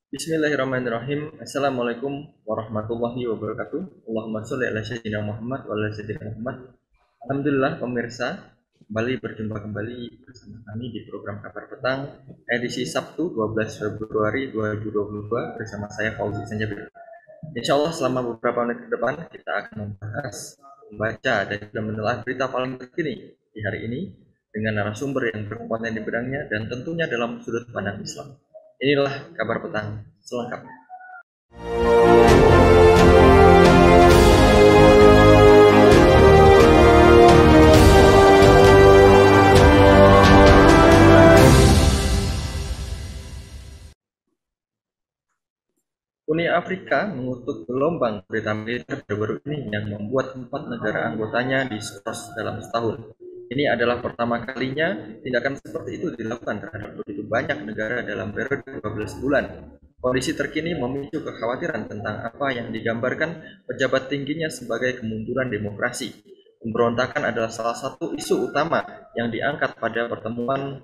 Bismillahirrahmanirrahim. Assalamualaikum warahmatullahi wabarakatuh. Allahumma sholli ala sayyidina Muhammad wa ala sayyidina Muhammad. Alhamdulillah pemirsa, kembali berjumpa bersama kami di program Kabar Petang edisi Sabtu 12 Februari 2022 bersama saya Fauzi Sanjabir. Insya Allah selama beberapa menit ke depan kita akan membahas, membaca dan juga menelaah berita paling terkini di hari ini dengan narasumber yang berkompeten di bidangnya dan tentunya dalam sudut pandang Islam. Inilah kabar petang selengkapnya. Uni Afrika mengutuk gelombang berita militer baru ini yang membuat 4 negara anggotanya diskors dalam setahun. Ini adalah pertama kalinya tindakan seperti itu dilakukan terhadap begitu banyak negara dalam periode 12 bulan. Kondisi terkini memicu kekhawatiran tentang apa yang digambarkan pejabat tingginya sebagai kemunduran demokrasi. Pemberontakan adalah salah satu isu utama yang diangkat pada pertemuan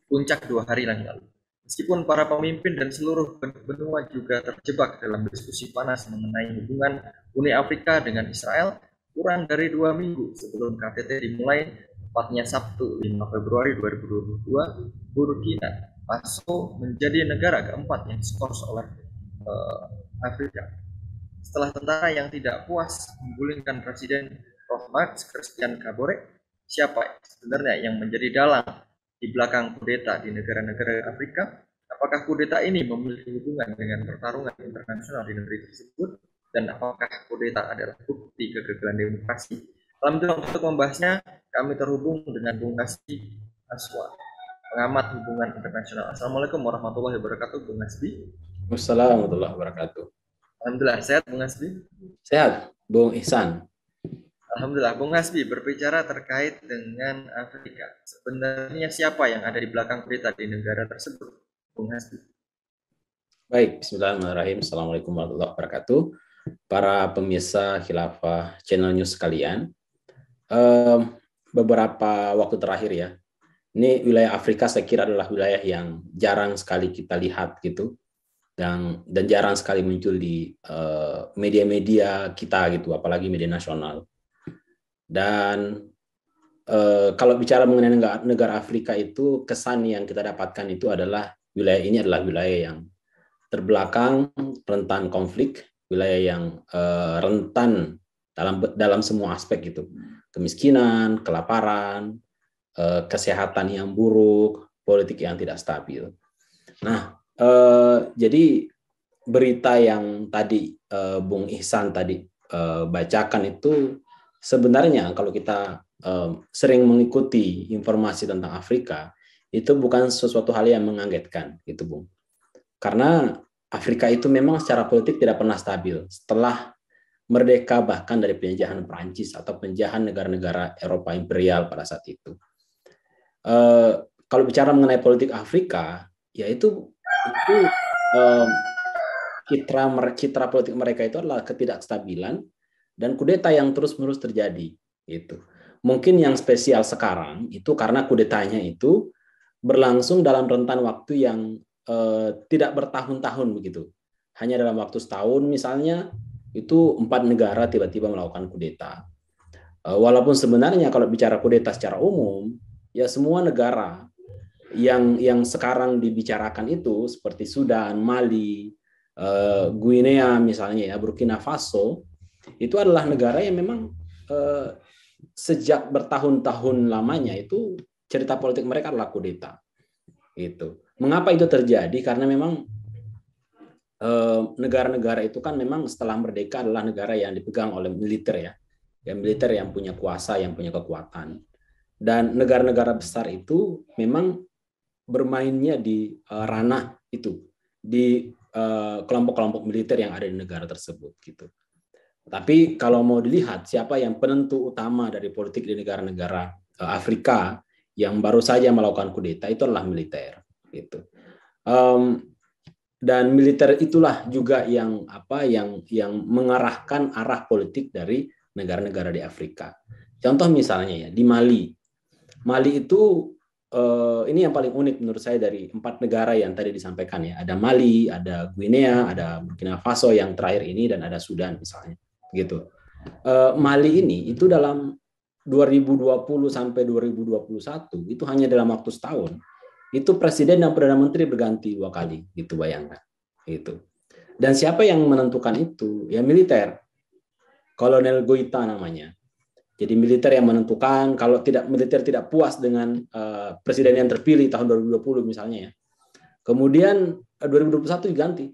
puncak 2 hari yang lalu. Meskipun para pemimpin dan seluruh benua juga terjebak dalam diskusi panas mengenai hubungan Uni Afrika dengan Israel, kurang dari 2 minggu sebelum KTT dimulai, tepatnya Sabtu 5 Februari 2022, Burkina Faso menjadi negara keempat yang diskors oleh Afrika. Setelah tentara yang tidak puas menggulingkan Presiden Roch-Marc Christian Kabore, siapa sebenarnya yang menjadi dalang di belakang kudeta di negara-negara Afrika? Apakah kudeta ini memiliki hubungan dengan pertarungan internasional di negeri tersebut? Dan apakah kudeta adalah bukti kegagalan demokrasi? Alhamdulillah, untuk membahasnya kami terhubung dengan Bung Hasbi Aswa, pengamat hubungan internasional. Assalamualaikum warahmatullahi wabarakatuh, Bung Hasbi. Wassalamualaikum warahmatullahi wabarakatuh. Alhamdulillah, sehat Bung Hasbi? Sehat, Bung Ihsan. Alhamdulillah, Bung Hasbi, berbicara terkait dengan Afrika. Sebenarnya siapa yang ada di belakang kudeta di negara tersebut, Bung Hasbi? Baik, bismillahirrahmanirrahim. Assalamualaikum warahmatullahi wabarakatuh. Para pemirsa Khilafah Channel News sekalian, beberapa waktu terakhir ya, ini wilayah Afrika saya kira adalah wilayah yang jarang sekali kita lihat gitu, dan jarang sekali muncul di media-media kita gitu, apalagi media nasional. Dan kalau bicara mengenai negara Afrika itu, kesan yang kita dapatkan itu adalah wilayah ini adalah wilayah yang terbelakang, rentan konflik, wilayah yang rentan dalam semua aspek gitu, kemiskinan, kelaparan, kesehatan yang buruk, politik yang tidak stabil. Nah, jadi berita yang tadi Bung Ihsan tadi bacakan itu sebenarnya kalau kita sering mengikuti informasi tentang Afrika, itu bukan sesuatu hal yang mengagetkan gitu, Bung. Karena Afrika itu memang secara politik tidak pernah stabil. Setelah merdeka bahkan dari penjajahan Perancis atau penjajahan negara-negara Eropa imperial pada saat itu. Kalau bicara mengenai politik Afrika, ya itu citra politik mereka itu adalah ketidakstabilan dan kudeta yang terus-menerus terjadi. Gitu. Mungkin yang spesial sekarang itu karena kudetanya itu berlangsung dalam rentan waktu yang tidak bertahun-tahun begitu. Hanya dalam waktu setahun misalnya, itu 4 negara tiba-tiba melakukan kudeta. Walaupun sebenarnya kalau bicara kudeta secara umum, ya semua negara yang sekarang dibicarakan itu seperti Sudan, Mali, Guinea misalnya ya, Burkina Faso, itu adalah negara yang memang sejak bertahun-tahun lamanya itu cerita politik mereka adalah kudeta. Gitu. Mengapa itu terjadi? Karena memang negara-negara itu kan memang setelah merdeka adalah negara yang dipegang oleh militer ya, yang militer yang punya kuasa, yang punya kekuatan. Dan negara-negara besar itu memang bermainnya di ranah itu, di kelompok-kelompok militer yang ada di negara tersebut gitu. Tapi kalau mau dilihat siapa yang penentu utama dari politik di negara-negara Afrika yang baru saja melakukan kudeta, itu adalah militer gitu. Dan militer itulah juga yang mengarahkan arah politik dari negara-negara di Afrika. Contoh misalnya ya di Mali itu ini yang paling unik menurut saya dari 4 negara yang tadi disampaikan ya. Ada Mali, ada Guinea, ada Burkina Faso yang terakhir ini, dan ada Sudan misalnya. Gitu. Mali ini itu dalam 2020 sampai 2021 itu hanya dalam waktu setahun itu presiden dan perdana menteri berganti 2 kali, gitu, bayangkan. Gitu. Dan siapa yang menentukan itu? Ya militer. Kolonel Goita namanya. Jadi militer yang menentukan. Kalau militer tidak puas dengan presiden yang terpilih tahun 2020 misalnya ya. Kemudian 2021 diganti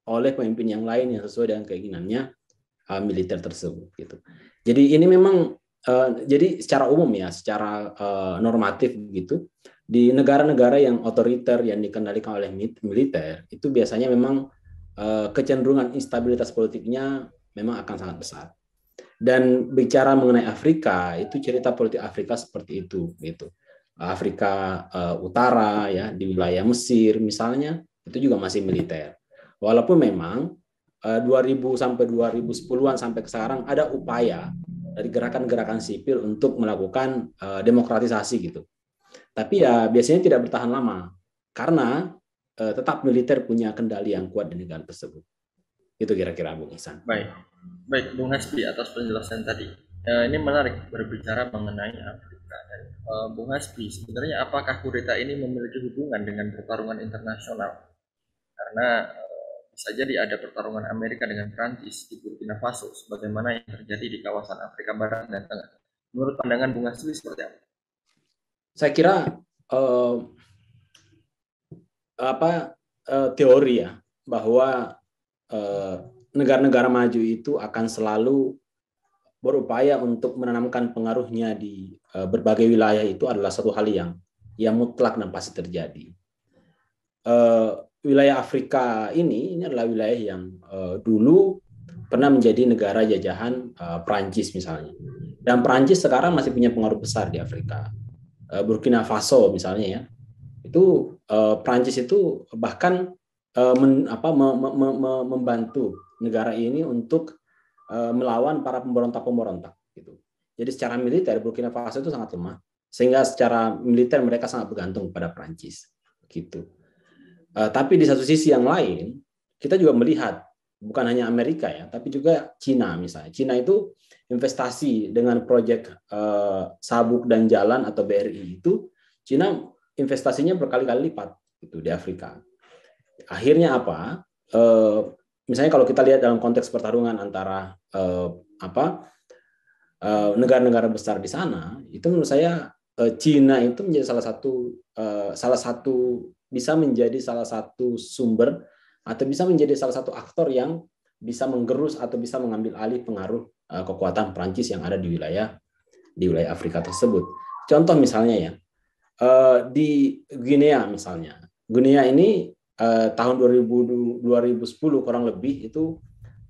oleh pemimpin yang lain yang sesuai dengan keinginannya militer tersebut, gitu. Jadi ini memang jadi secara umum ya, secara normatif gitu, di negara-negara yang otoriter yang dikendalikan oleh militer itu biasanya memang kecenderungan instabilitas politiknya memang akan sangat besar. Dan bicara mengenai Afrika, itu cerita politik Afrika seperti itu, gitu. Afrika Utara ya, di wilayah Mesir misalnya, itu juga masih militer. Walaupun memang 2000 sampai 2010-an sampai ke sekarang ada upaya dari gerakan-gerakan sipil untuk melakukan demokratisasi gitu. Tapi ya biasanya tidak bertahan lama karena tetap militer punya kendali yang kuat di negara tersebut. Itu kira-kira Bung Ihsan. Baik, Bung Hasbi atas penjelasan tadi. Ini menarik berbicara mengenai Afrika. Bung Hasbi, sebenarnya apakah kudeta ini memiliki hubungan dengan pertarungan internasional? Karena bisa jadi ada pertarungan Amerika dengan Prancis di Burkina Faso, sebagaimana yang terjadi di kawasan Afrika Barat dan Tengah. Menurut pandangan Bung Hasbi seperti apa? Saya kira teori ya, bahwa negara-negara maju itu akan selalu berupaya untuk menanamkan pengaruhnya di berbagai wilayah itu adalah satu hal yang mutlak dan pasti terjadi. Wilayah Afrika ini adalah wilayah yang dulu pernah menjadi negara jajahan Prancis misalnya. Dan Prancis sekarang masih punya pengaruh besar di Afrika. Burkina Faso misalnya ya, itu Prancis itu bahkan membantu negara ini untuk melawan para pemberontak-pemberontak gitu. Jadi secara militer Burkina Faso itu sangat lemah, sehingga secara militer mereka sangat bergantung pada Prancis gitu. Tapi di satu sisi yang lain, kita juga melihat bukan hanya Amerika ya, tapi juga Cina misalnya. Cina itu investasi dengan proyek Sabuk dan Jalan atau BRI itu, Cina investasinya berkali-kali lipat gitu di Afrika. Akhirnya apa? Misalnya kalau kita lihat dalam konteks pertarungan antara negara-negara besar di sana, itu menurut saya Cina itu menjadi salah satu bisa menjadi salah satu sumber atau bisa menjadi salah satu aktor yang bisa menggerus atau bisa mengambil alih pengaruh kekuatan Prancis yang ada di wilayah Afrika tersebut. Contoh misalnya ya, di Guinea misalnya. Guinea ini tahun 2010 kurang lebih itu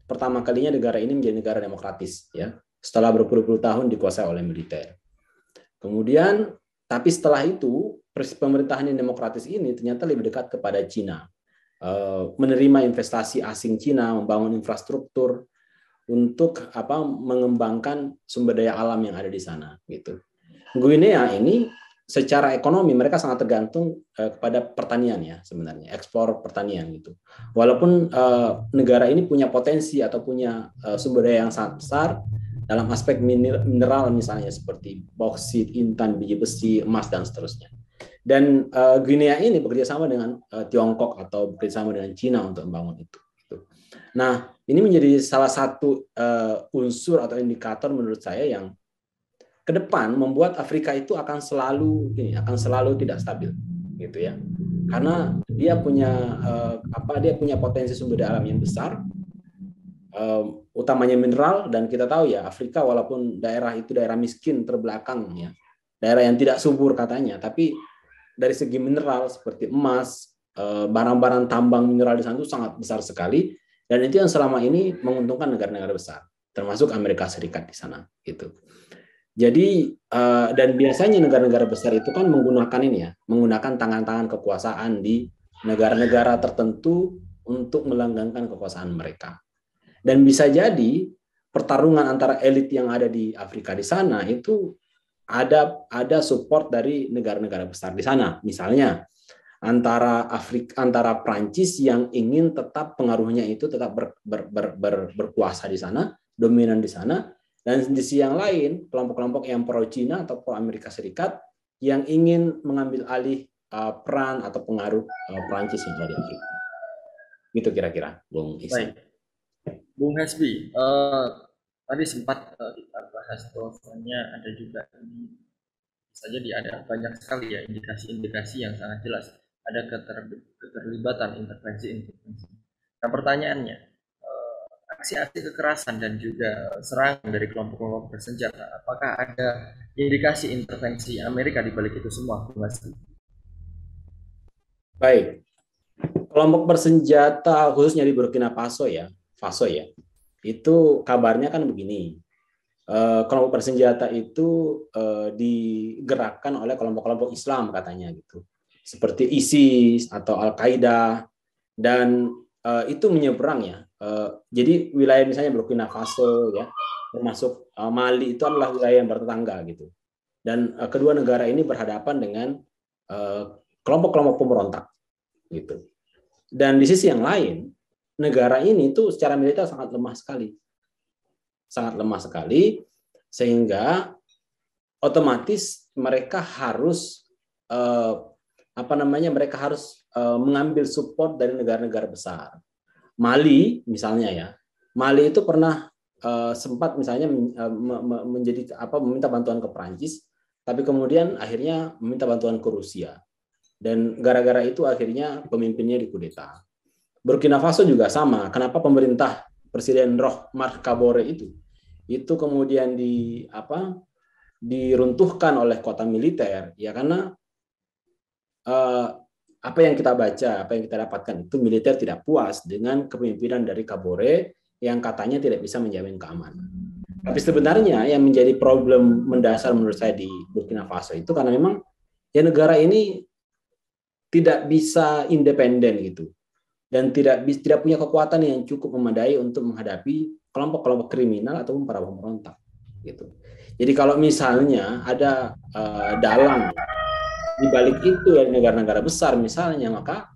pertama kalinya negara ini menjadi negara demokratis ya, setelah berpuluh-puluh tahun dikuasai oleh militer. Kemudian tapi setelah itu pemerintahan yang demokratis ini ternyata lebih dekat kepada Cina, menerima investasi asing Cina, membangun infrastruktur untuk mengembangkan sumber daya alam yang ada di sana gitu. Guinea ini secara ekonomi mereka sangat tergantung kepada pertanian ya, sebenarnya ekspor pertanian gitu. Walaupun negara ini punya potensi atau punya sumber daya yang sangat besar dalam aspek mineral misalnya seperti bauksit, intan, biji besi, emas dan seterusnya. Dan Guinea ini bekerja sama dengan Tiongkok atau bekerja sama dengan Cina untuk membangun itu. Nah, ini menjadi salah satu unsur atau indikator menurut saya yang ke depan membuat Afrika itu akan selalu tidak stabil, gitu ya. Karena dia punya potensi sumber daya alam yang besar, utamanya mineral, dan kita tahu ya Afrika walaupun daerah itu daerah miskin terbelakang ya, daerah yang tidak subur katanya, tapi dari segi mineral seperti emas, barang-barang tambang mineral di sana itu sangat besar sekali, dan itu yang selama ini menguntungkan negara-negara besar, termasuk Amerika Serikat di sana gitu. Jadi dan biasanya negara-negara besar itu kan menggunakan tangan-tangan kekuasaan di negara-negara tertentu untuk melanggengkan kekuasaan mereka. Dan bisa jadi pertarungan antara elit yang ada di Afrika di sana itu ada support dari negara-negara besar di sana. Misalnya antara Prancis yang ingin tetap pengaruhnya itu tetap berkuasa di sana, dominan di sana, dan di sisi yang lain kelompok-kelompok yang pro Cina atau pro Amerika Serikat yang ingin mengambil alih peran atau pengaruh Prancis yang ada di Afrika. Gitu kira-kira, Bung Ihsan. Baik, Bung Hasbi, tadi sempat kita bahas bahwasanya ada juga ini bisa jadi ada banyak sekali ya indikasi-indikasi yang sangat jelas ada keterlibatan intervensi-intervensi. Nah pertanyaannya, aksi-aksi kekerasan dan juga serangan dari kelompok-kelompok bersenjata, apakah ada indikasi intervensi Amerika di balik itu semua, Bung Hasbi? Baik, kelompok bersenjata khususnya di Burkina Faso ya, itu kabarnya kan begini. Kelompok bersenjata itu digerakkan oleh kelompok-kelompok Islam katanya gitu, seperti ISIS atau Al-Qaeda, dan itu menyeberang ya. Jadi wilayah misalnya Burkina Faso ya, termasuk Mali itu adalah wilayah yang bertetangga gitu, dan kedua negara ini berhadapan dengan kelompok-kelompok pemberontak gitu. Dan di sisi yang lain, negara ini itu secara militer sangat lemah sekali, sehingga otomatis mereka harus mengambil support dari negara-negara besar. Mali misalnya ya, Mali itu pernah sempat misalnya meminta bantuan ke Perancis, tapi kemudian akhirnya meminta bantuan ke Rusia, dan gara-gara itu akhirnya pemimpinnya dikudeta. Burkina Faso juga sama. Kenapa pemerintah Presiden Roch Marc Kabore itu kemudian diruntuhkan oleh kota militer? Ya karena apa yang kita baca, apa yang kita dapatkan itu militer tidak puas dengan kepemimpinan dari Kabore yang katanya tidak bisa menjamin keamanan. Tapi sebenarnya yang menjadi problem mendasar menurut saya di Burkina Faso itu karena memang ya negara ini tidak bisa independen gitu, dan tidak punya kekuatan yang cukup memadai untuk menghadapi kelompok-kelompok kriminal ataupun para pemberontak gitu. Jadi kalau misalnya ada dalang di balik itu ya negara-negara besar misalnya, maka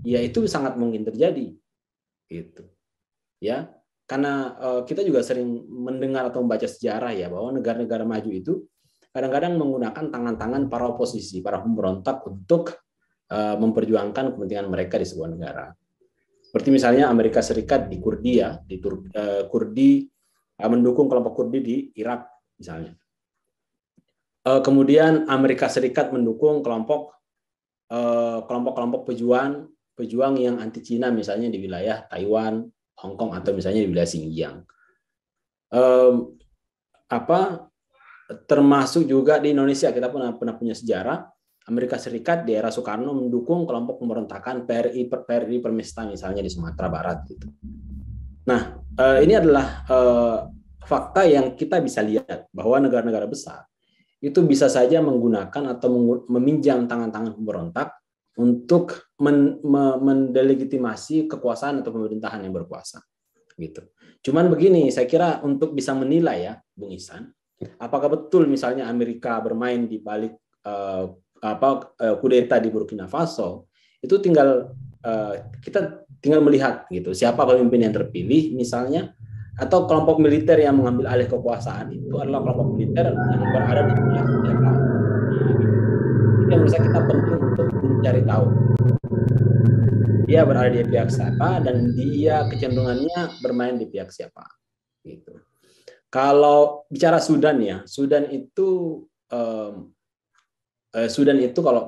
ya itu sangat mungkin terjadi gitu ya, karena kita juga sering mendengar atau membaca sejarah ya bahwa negara-negara maju itu kadang-kadang menggunakan tangan-tangan para oposisi, para pemberontak untuk memperjuangkan kepentingan mereka di sebuah negara. Seperti misalnya Amerika Serikat di Kurdi ya, Kurdi mendukung kelompok Kurdi di Irak misalnya. Kemudian Amerika Serikat mendukung kelompok-kelompok pejuang yang anti Cina misalnya di wilayah Taiwan, Hong Kong, atau misalnya di wilayah Xinjiang. Termasuk juga di Indonesia kita pernah punya sejarah. Amerika Serikat di era Soekarno mendukung kelompok pemberontakan PRI Permesta misalnya di Sumatera Barat gitu. Nah, ini adalah fakta yang kita bisa lihat bahwa negara-negara besar itu bisa saja menggunakan atau meminjam tangan-tangan pemberontak untuk mendelegitimasi kekuasaan atau pemerintahan yang berkuasa gitu. Cuman begini, saya kira untuk bisa menilai ya, Bung Ihsan, apakah betul misalnya Amerika bermain di balik kudeta di Burkina Faso, itu kita tinggal melihat gitu siapa pemimpin yang terpilih misalnya, atau kelompok militer yang mengambil alih kekuasaan itu adalah kelompok militer yang berada di pihak siapa. Jadi menurut saya kita penting untuk mencari tahu dia berada di pihak siapa dan dia kecenderungannya bermain di pihak siapa gitu. Kalau bicara Sudan ya, Sudan itu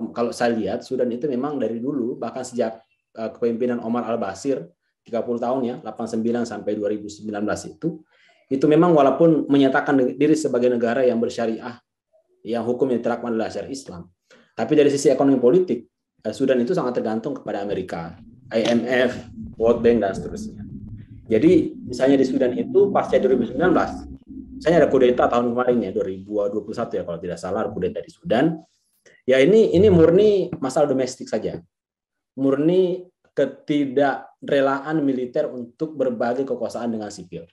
kalau saya lihat Sudan itu memang dari dulu, bahkan sejak kepemimpinan Omar al-Bashir 30 tahun ya, 89 sampai 2019 itu memang walaupun menyatakan diri sebagai negara yang bersyariah, yang hukum yang diterapkan adalah syariat Islam, tapi dari sisi ekonomi politik Sudan itu sangat tergantung kepada Amerika, IMF, World Bank, dan seterusnya. Jadi misalnya di Sudan itu pasca 2019, misalnya ada kudeta tahun kemarin ya, 2021 ya kalau tidak salah, kudeta di Sudan. Ya ini murni masalah domestik saja, murni ketidakrelaan militer untuk berbagi kekuasaan dengan sipil.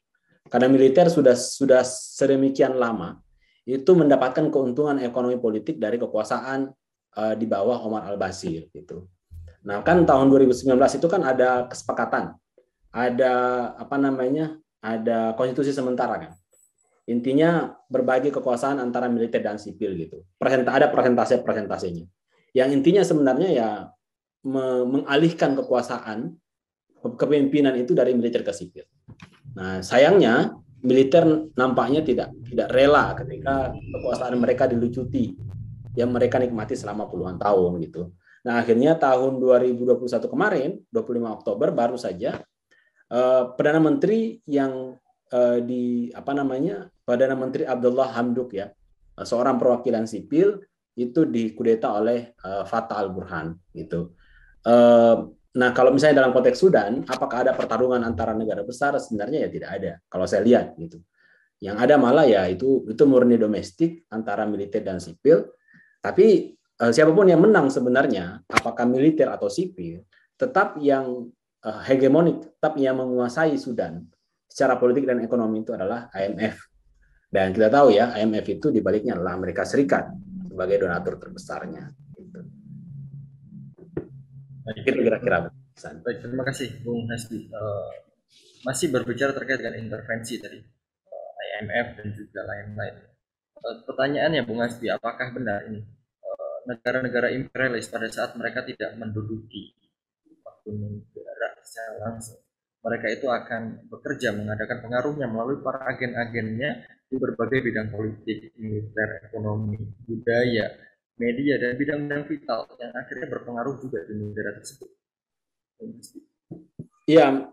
Karena militer sudah sedemikian lama itu mendapatkan keuntungan ekonomi politik dari kekuasaan di bawah Omar al-Bashir gitu. Nah, kan tahun 2019 itu kan ada kesepakatan, ada apa namanya, ada konstitusi sementara kan. Intinya berbagi kekuasaan antara militer dan sipil gitu. Ada presentase-presentasenya. Yang intinya sebenarnya ya mengalihkan kekuasaan kepemimpinan itu dari militer ke sipil. Nah, sayangnya militer nampaknya tidak rela ketika kekuasaan mereka dilucuti yang mereka nikmati selama puluhan tahun gitu. Nah, akhirnya tahun 2021 kemarin, 25 Oktober baru saja Perdana Menteri yang Perdana Menteri Abdullah Hamdok ya, seorang perwakilan sipil itu dikudeta oleh Fatah Al-Burhan gitu. Nah, kalau misalnya dalam konteks Sudan, apakah ada pertarungan antara negara besar? Sebenarnya ya tidak ada. Kalau saya lihat gitu. Yang ada malah ya itu murni domestik antara militer dan sipil. Tapi siapapun yang menang sebenarnya, apakah militer atau sipil, tetap yang hegemonik, tetap yang menguasai Sudan secara politik dan ekonomi itu adalah IMF. Dan kita tahu ya, IMF itu dibaliknya adalah Amerika Serikat sebagai donatur terbesarnya. Itu kira-kira. Baik, terima kasih Bung Hasbi. Masih berbicara terkait dengan intervensi dari IMF dan juga lain-lain. Pertanyaannya Bung Hasbi, apakah benar ini negara-negara imperialis pada saat mereka tidak menduduki waktu negara secara langsung, mereka itu akan bekerja mengadakan pengaruhnya melalui para agen-agennya di berbagai bidang politik, militer, ekonomi, budaya, media, dan bidang-bidang vital yang akhirnya berpengaruh juga di negara tersebut. Iya,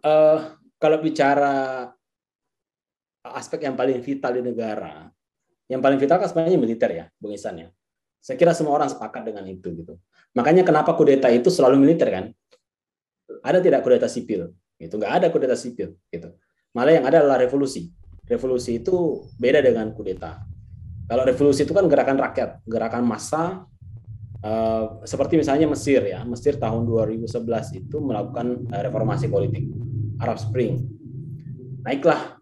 kalau bicara aspek yang paling vital di negara, yang paling vital kan sebenarnya militer ya, Bung Ihsan ya. Saya kira semua orang sepakat dengan itu gitu. Makanya kenapa kudeta itu selalu militer kan? Ada tidak kudeta sipil? Gitu, nggak ada kudeta sipil gitu. Malah yang ada adalah revolusi. Revolusi itu beda dengan kudeta. Kalau revolusi itu kan gerakan rakyat, gerakan massa, seperti misalnya Mesir ya. Mesir tahun 2011 itu melakukan reformasi politik, Arab Spring. Naiklah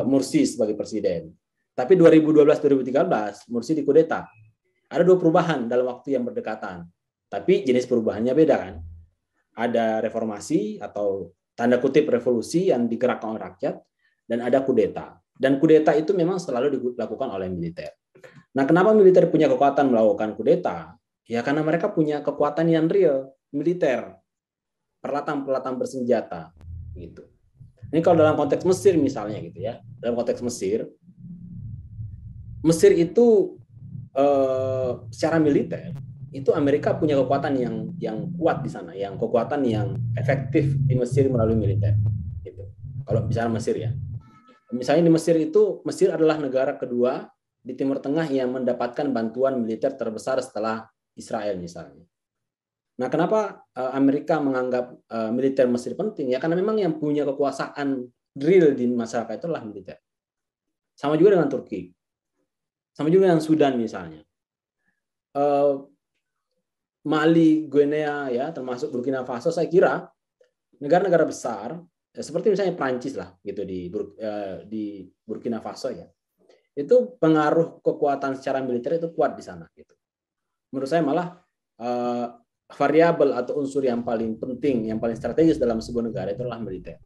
Mursi sebagai presiden. Tapi 2012-2013 Mursi dikudeta. Ada dua perubahan dalam waktu yang berdekatan. Tapi jenis perubahannya beda kan. Ada reformasi atau tanda kutip revolusi yang digerakkan oleh rakyat, dan ada kudeta. Dan kudeta itu memang selalu dilakukan oleh militer. Nah, kenapa militer punya kekuatan melakukan kudeta? Ya karena mereka punya kekuatan yang real, militer, peralatan-peralatan bersenjata, gitu. Ini kalau dalam konteks Mesir misalnya gitu ya, dalam konteks Mesir itu secara militer itu Amerika punya kekuatan yang kuat di sana, yang kekuatan yang efektif di Mesir melalui militer. Gitu. Kalau bicara Mesir ya, misalnya di Mesir itu, Mesir adalah negara kedua di Timur Tengah yang mendapatkan bantuan militer terbesar setelah Israel misalnya. Nah, kenapa Amerika menganggap militer Mesir penting? Ya karena memang yang punya kekuasaan real di masyarakat itu adalah militer. Sama juga dengan Turki. Sama juga dengan Sudan misalnya. Mali, Guinea, ya termasuk Burkina Faso, saya kira negara-negara besar seperti misalnya Prancis lah gitu di Burkina Faso ya, itu pengaruh kekuatan secara militer itu kuat di sana gitu. Menurut saya malah variabel atau unsur yang paling penting, yang paling strategis dalam sebuah negara itu adalah militer.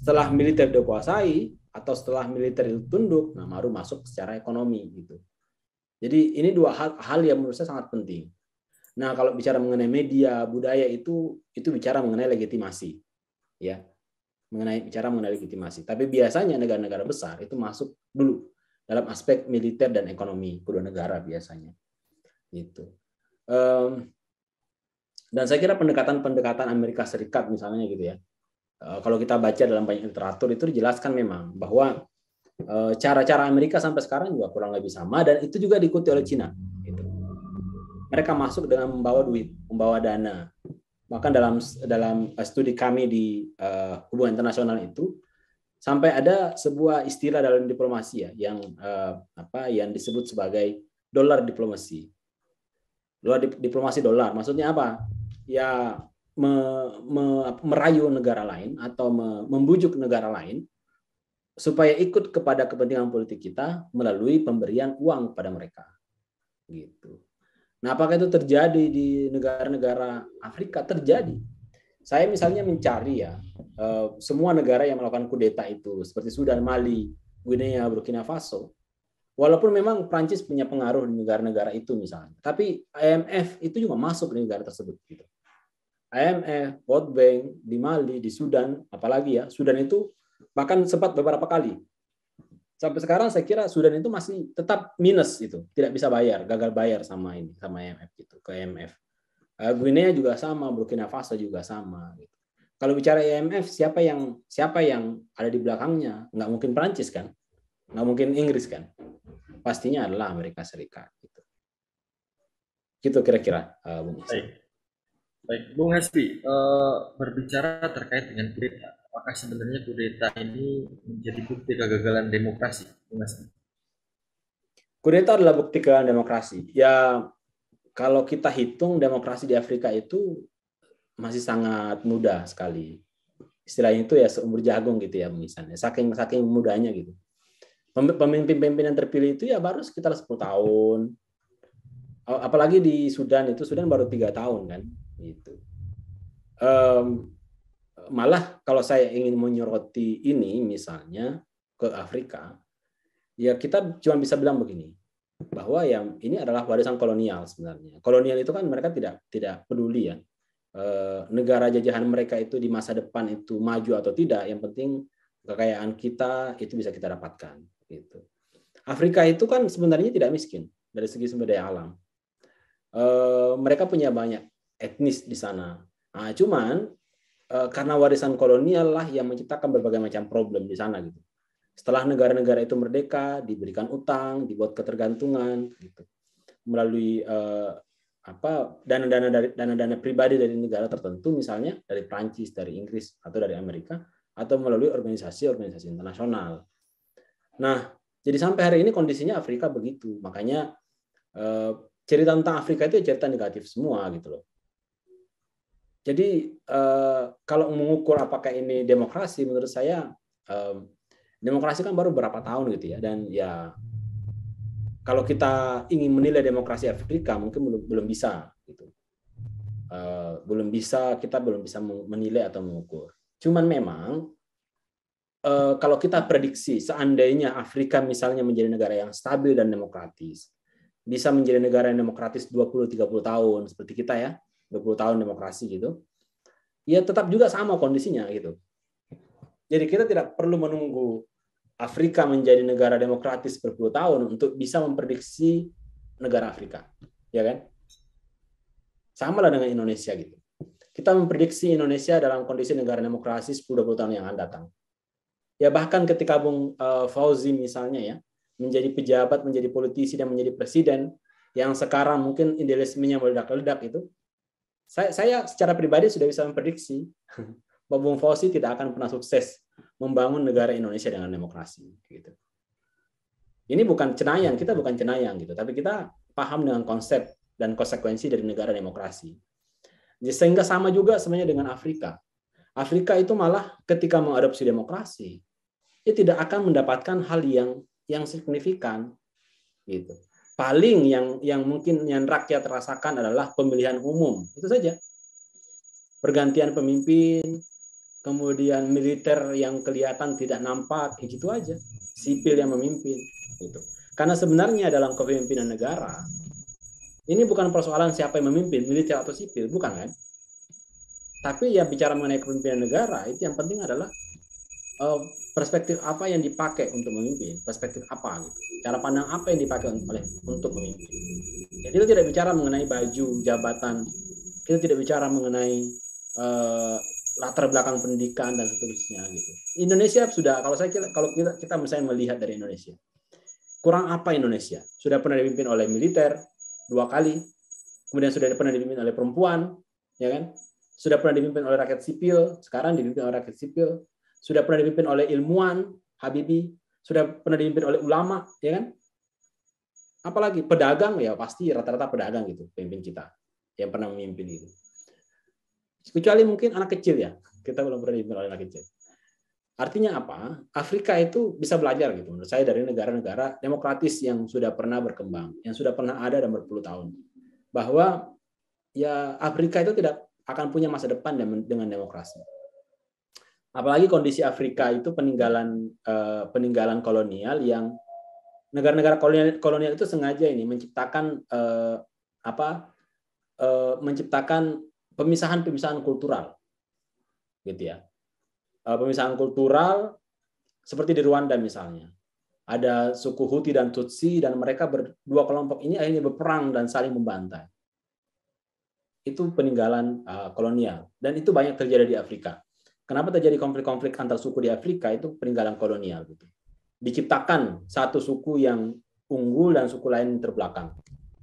Setelah militer dikuasai atau setelah militer itu tunduk, nah baru masuk secara ekonomi gitu. Jadi ini dua hal yang menurut saya sangat penting. Nah, kalau bicara mengenai media, budaya itu bicara mengenai legitimasi. Ya. Bicara mengenai legitimasi. Tapi biasanya negara-negara besar itu masuk dulu dalam aspek militer dan ekonomi kedua negara biasanya. Gitu. Dan saya kira pendekatan Amerika Serikat misalnya gitu ya. Kalau kita baca dalam banyak literatur itu dijelaskan memang bahwa cara-cara Amerika sampai sekarang juga kurang lebih sama, dan itu juga diikuti oleh Cina. Gitu. Mereka masuk dengan membawa duit, membawa dana. Bahkan dalam studi kami di hubungan internasional itu sampai ada sebuah istilah dalam diplomasi ya yang disebut sebagai dolar diplomasi. Diplomasi dolar maksudnya apa? Ya merayu negara lain atau membujuk negara lain supaya ikut kepada kepentingan politik kita melalui pemberian uang pada mereka. Gitu. Nah, apakah itu terjadi di negara-negara Afrika? Terjadi. Saya misalnya mencari ya, semua negara yang melakukan kudeta itu, seperti Sudan, Mali, Guinea, Burkina Faso, walaupun memang Prancis punya pengaruh di negara-negara itu misalnya, tapi IMF itu juga masuk di negara tersebut. Gitu. IMF, World Bank, di Mali, di Sudan, apalagi ya, Sudan itu bahkan sempat beberapa kali. Sampai sekarang saya kira Sudan itu masih tetap minus itu, tidak bisa bayar, gagal bayar sama IMF gitu, ke IMF. Guinea juga sama, Burkina Faso juga sama. Gitu. Kalau bicara IMF, siapa yang ada di belakangnya? Nggak mungkin Prancis kan, nggak mungkin Inggris kan, pastinya adalah Amerika Serikat. Gitu kira-kira, Bung Ihsan. Baik. Baik, Bung Hasbi, berbicara terkait dengan kudeta, apakah sebenarnya kudeta ini menjadi bukti kegagalan demokrasi, Bung Hasbi? Kudeta adalah bukti kegagalan demokrasi. Ya, kalau kita hitung demokrasi di Afrika itu masih sangat muda sekali. Istilahnya itu ya seumur jagung gitu ya, misalnya. Saking mudanya gitu. Pemimpin-pemimpin yang terpilih itu ya baru sekitar 10 tahun. Apalagi di Sudan itu, Sudan baru 3 tahun kan. Gitu. Malah kalau saya ingin menyoroti ini misalnya ke Afrika, ya kita cuma bisa bilang begini, bahwa yang ini adalah warisan kolonial sebenarnya. Kolonial itu kan mereka tidak peduli ya, negara jajahan mereka itu di masa depan itu maju atau tidak, yang penting kekayaan kita itu bisa kita dapatkan. Gitu. Afrika itu kan sebenarnya tidak miskin dari segi sumber daya alam. Mereka punya banyak etnis di sana. Nah, cuman karena warisan kolonial lah yang menciptakan berbagai macam problem di sana gitu. Setelah negara-negara itu merdeka, diberikan utang, dibuat ketergantungan, gitu. Melalui dana-dana pribadi dari negara tertentu, misalnya dari Prancis, dari Inggris, atau dari Amerika, atau melalui organisasi-organisasi internasional. Nah, jadi sampai hari ini kondisinya Afrika begitu. Makanya cerita tentang Afrika itu cerita negatif semua gitu loh. Jadi kalau mengukur apakah ini demokrasi, menurut saya demokrasi kan baru berapa tahun gitu ya, dan ya kalau kita ingin menilai demokrasi Afrika mungkin belum bisa gitu, kita belum bisa menilai atau mengukur. Cuman memang kalau kita prediksi seandainya Afrika misalnya menjadi negara yang stabil dan demokratis, bisa menjadi negara yang demokratis 20-30 tahun seperti kita ya, 20 tahun demokrasi gitu, ya tetap juga sama kondisinya gitu. Jadi kita tidak perlu menunggu Afrika menjadi negara demokratis berpuluh tahun untuk bisa memprediksi negara Afrika, ya kan? Sama lah dengan Indonesia gitu. Kita memprediksi Indonesia dalam kondisi negara demokrasi 10-20 tahun yang akan datang. Ya bahkan ketika Bung Fauzi misalnya ya, menjadi pejabat, menjadi politisi, dan menjadi presiden, yang sekarang mungkin idealismenya meledak-ledak itu, saya secara pribadi sudah bisa memprediksi bahwa Bung Fauzi tidak akan pernah sukses membangun negara Indonesia dengan demokrasi. Gitu. Ini bukan cenayang, kita bukan cenayang gitu, tapi kita paham dengan konsep dan konsekuensi dari negara demokrasi. Sehingga sama juga sebenarnya dengan Afrika. Afrika itu malah ketika mengadopsi demokrasi, dia tidak akan mendapatkan hal yang signifikan. Gitu. Paling yang mungkin yang rakyat rasakan adalah pemilihan umum, itu saja. Pergantian pemimpin, kemudian militer yang kelihatan tidak nampak, gitu aja. Sipil yang memimpin, gitu. Karena sebenarnya dalam kepemimpinan negara, ini bukan persoalan siapa yang memimpin, militer atau sipil, bukan kan? Tapi ya bicara mengenai kepemimpinan negara, itu yang penting adalah perspektif apa yang dipakai untuk memimpin, perspektif apa gitu, cara pandang apa yang dipakai untuk memimpin. Jadi kita tidak bicara mengenai baju, jabatan, kita tidak bicara mengenai latar belakang pendidikan dan seterusnya gitu. Indonesia sudah, kalau kita misalnya melihat dari Indonesia, kurang apa Indonesia? Sudah pernah dipimpin oleh militer 2 kali, kemudian sudah pernah dipimpin oleh perempuan, ya kan? Sudah pernah dipimpin oleh rakyat sipil, sekarang dipimpin oleh rakyat sipil. Sudah pernah dipimpin oleh ilmuwan, Habibie, sudah pernah dipimpin oleh ulama, ya kan? Apalagi pedagang, ya pasti rata-rata pedagang gitu, pemimpin kita yang pernah memimpin itu. Kecuali mungkin anak kecil ya, kita belum pernah dipimpin oleh anak kecil. Artinya apa? Afrika itu bisa belajar gitu menurut saya dari negara-negara demokratis yang sudah pernah berkembang, yang sudah pernah ada dan berpuluh tahun. Bahwa ya Afrika itu tidak akan punya masa depan dengan demokrasi. Apalagi kondisi Afrika itu peninggalan kolonial yang negara-negara kolonial itu sengaja ini menciptakan menciptakan pemisahan-pemisahan kultural, gitu ya. Pemisahan kultural seperti di Rwanda misalnya. Ada suku Hutu dan Tutsi dan mereka berdua kelompok ini akhirnya berperang dan saling membantai. Itu peninggalan kolonial dan itu banyak terjadi di Afrika. Kenapa terjadi konflik-konflik antar suku di Afrika? Itu peninggalan kolonial gitu. Diciptakan satu suku yang unggul dan suku lain terbelakang.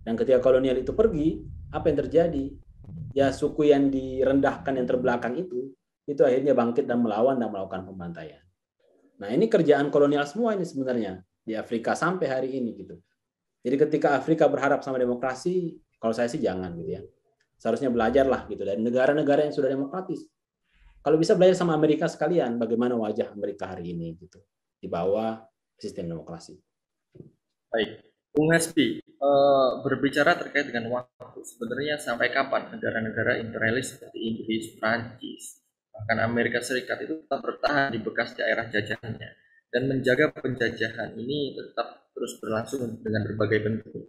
Dan ketika kolonial itu pergi, apa yang terjadi? Ya suku yang direndahkan yang terbelakang itu akhirnya bangkit dan melawan dan melakukan pembantaian. Nah, ini kerjaan kolonial semua ini sebenarnya di Afrika sampai hari ini gitu. Jadi ketika Afrika berharap sama demokrasi, kalau saya sih jangan gitu ya. Seharusnya belajarlah gitu dari negara-negara yang sudah demokratis. Kalau bisa belajar sama Amerika sekalian, bagaimana wajah Amerika hari ini gitu di bawah sistem demokrasi. Baik, Bung Hasbi, berbicara terkait dengan waktu, sebenarnya sampai kapan negara-negara imperialis seperti Inggris, Prancis, bahkan Amerika Serikat itu tetap bertahan di bekas daerah jajahannya dan menjaga penjajahan ini tetap terus berlangsung dengan berbagai bentuk?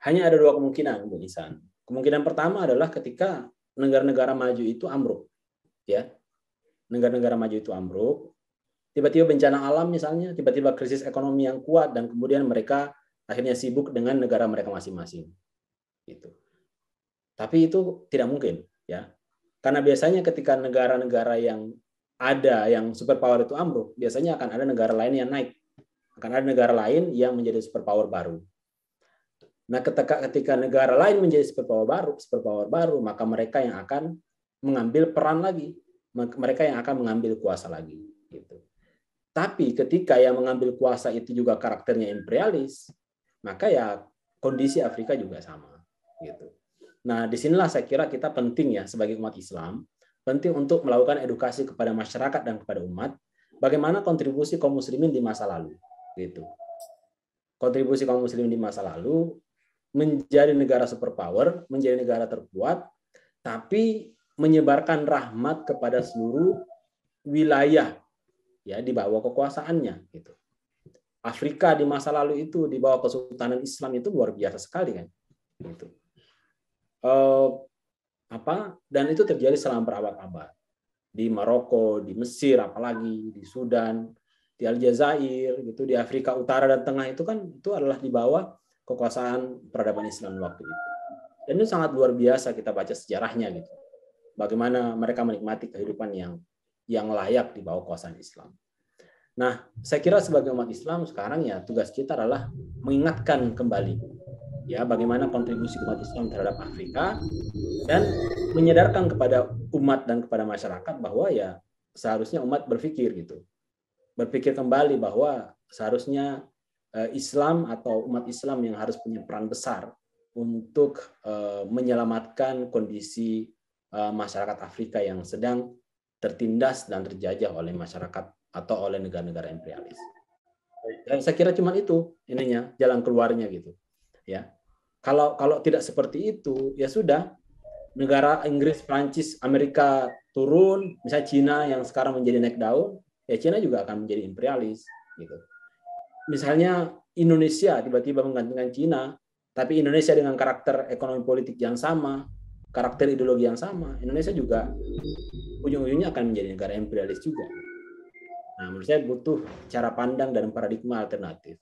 Hanya ada dua kemungkinan, Bung Isan. Kemungkinan pertama adalah ketika negara-negara maju itu ambruk, ya. Negara-negara maju itu ambruk, tiba-tiba bencana alam misalnya, tiba-tiba krisis ekonomi yang kuat dan kemudian mereka akhirnya sibuk dengan negara mereka masing-masing. Gitu. Tapi itu tidak mungkin, ya. Karena biasanya ketika negara-negara yang ada yang superpower itu ambruk, biasanya akan ada negara lain yang naik. Akan ada negara lain yang menjadi superpower baru. Nah, ketika negara lain menjadi superpower baru, maka mereka yang akan mengambil peran lagi, mereka yang akan mengambil kuasa lagi. Gitu. Tapi ketika yang mengambil kuasa itu juga karakternya imperialis, maka ya kondisi Afrika juga sama. Gitu. Nah, disinilah saya kira kita penting ya sebagai umat Islam, penting untuk melakukan edukasi kepada masyarakat dan kepada umat, bagaimana kontribusi kaum muslimin di masa lalu. Gitu. Kontribusi kaum muslimin di masa lalu menjadi negara superpower, menjadi negara terkuat, tapi menyebarkan rahmat kepada seluruh wilayah ya di bawah kekuasaannya gitu. Afrika di masa lalu itu di bawah kesultanan Islam itu luar biasa sekali kan. Gitu. Dan itu terjadi selama berabad-abad. Di Maroko, di Mesir, apalagi di Sudan, di Aljazair, gitu, di Afrika Utara dan Tengah itu kan itu adalah di bawah kekuasaan peradaban Islam waktu itu. Dan itu sangat luar biasa kita baca sejarahnya gitu. Bagaimana mereka menikmati kehidupan yang layak di bawah kekuasaan Islam. Nah, saya kira sebagai umat Islam sekarang ya tugas kita adalah mengingatkan kembali ya bagaimana kontribusi umat Islam terhadap Afrika dan menyadarkan kepada umat dan kepada masyarakat bahwa ya seharusnya umat berpikir gitu. Berpikir kembali bahwa seharusnya Islam atau umat Islam yang harus punya peran besar untuk menyelamatkan kondisi masyarakat Afrika yang sedang tertindas dan terjajah oleh masyarakat atau oleh negara-negara imperialis. Dan saya kira cuma itu ininya jalan keluarnya gitu. Ya. Kalau tidak seperti itu ya sudah negara Inggris, Prancis, Amerika turun, misalnya Cina yang sekarang menjadi naik daun, ya Cina juga akan menjadi imperialis gitu. Misalnya Indonesia tiba-tiba menggantikan Cina, tapi Indonesia dengan karakter ekonomi politik yang sama, karakter ideologi yang sama, Indonesia juga ujung-ujungnya akan menjadi negara imperialis juga. Nah, menurut saya butuh cara pandang dan paradigma alternatif.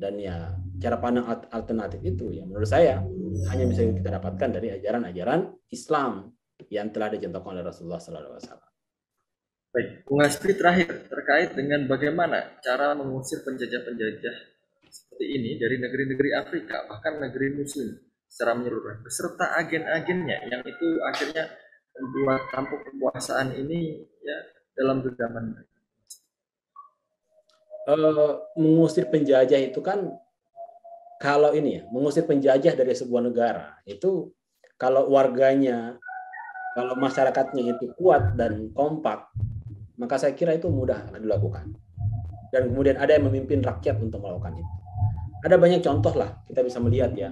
Dan ya cara pandang alternatif itu ya menurut saya hanya bisa kita dapatkan dari ajaran-ajaran Islam yang telah dicontohkan oleh Rasulullah SAW. Baik, Bung Hasbi terakhir terkait dengan bagaimana cara mengusir penjajah-penjajah seperti ini dari negeri-negeri Afrika, bahkan negeri Muslim secara menyeluruh, beserta agen-agennya yang itu akhirnya membuat tampuk kekuasaan ini ya dalam genggaman. Mengusir penjajah itu kan kalau ini ya mengusir penjajah dari sebuah negara itu kalau warganya, kalau masyarakatnya itu kuat dan kompak, maka saya kira itu mudah dilakukan. Dan kemudian ada yang memimpin rakyat untuk melakukan itu. Ada banyak contoh lah, kita bisa melihat ya,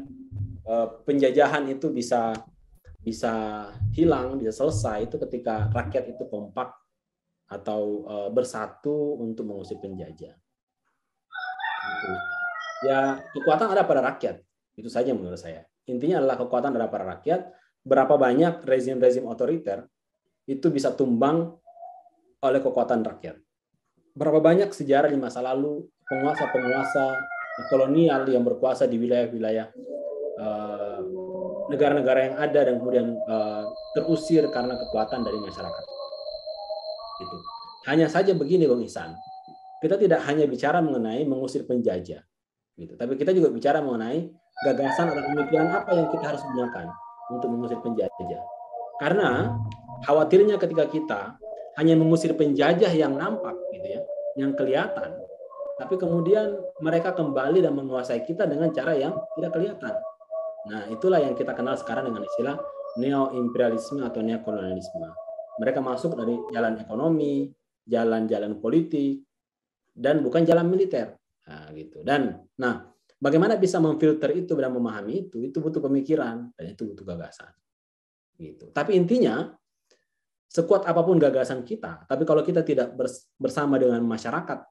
penjajahan itu bisa hilang, bisa selesai itu ketika rakyat itu kompak atau bersatu untuk mengusir penjajah. Gitu. Ya, kekuatan ada pada rakyat, itu saja menurut saya. Intinya adalah kekuatan ada pada rakyat. Berapa banyak rezim-rezim otoriter itu bisa tumbang oleh kekuatan rakyat. Berapa banyak sejarah di masa lalu penguasa-penguasa kolonial yang berkuasa di wilayah-wilayah negara-negara yang ada dan kemudian terusir karena kekuatan dari masyarakat. Gitu. Hanya saja begini, Bang Ihsan, kita tidak hanya bicara mengenai mengusir penjajah, gitu, tapi kita juga bicara mengenai gagasan atau pemikiran apa yang kita harus gunakan untuk mengusir penjajah. Karena khawatirnya ketika kita hanya mengusir penjajah yang nampak, gitu ya, yang kelihatan, tapi kemudian mereka kembali dan menguasai kita dengan cara yang tidak kelihatan. Nah, itulah yang kita kenal sekarang dengan istilah neo-imperialisme atau neokolonialisme. Mereka masuk dari jalan ekonomi, jalan-jalan politik, dan bukan jalan militer. Nah, gitu. Dan bagaimana bisa memfilter itu dan memahami itu butuh pemikiran dan itu butuh gagasan. Gitu. Tapi intinya, sekuat apapun gagasan kita, tapi kalau kita tidak bersama dengan masyarakat,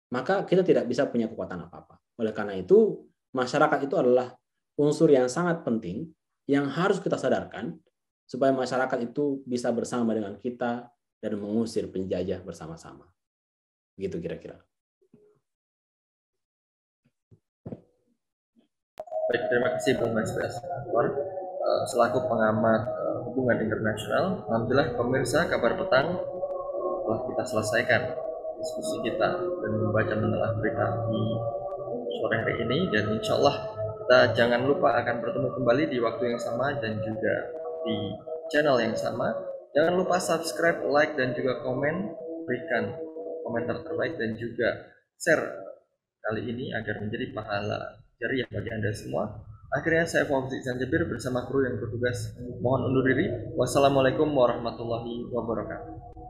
maka kita tidak bisa punya kekuatan apa-apa. Oleh karena itu, masyarakat itu adalah unsur yang sangat penting yang harus kita sadarkan supaya masyarakat itu bisa bersama dengan kita dan mengusir penjajah bersama-sama. Gitu kira-kira. Baik, terima kasih Bung Mesbes selaku pengamat hubungan internasional. Alhamdulillah pemirsa, kabar petang telah kita selesaikan diskusi kita dan membaca menelah berita di sore hari ini, dan insya Allah kita jangan lupa akan bertemu kembali di waktu yang sama dan juga di channel yang sama. Jangan lupa subscribe, like, dan juga komen, berikan komentar terbaik dan juga share kali ini agar menjadi pahala jariah bagi Anda semua. Akhirnya saya Fauzi Zanjabir bersama kru yang bertugas mohon undur diri. Wassalamualaikum warahmatullahi wabarakatuh.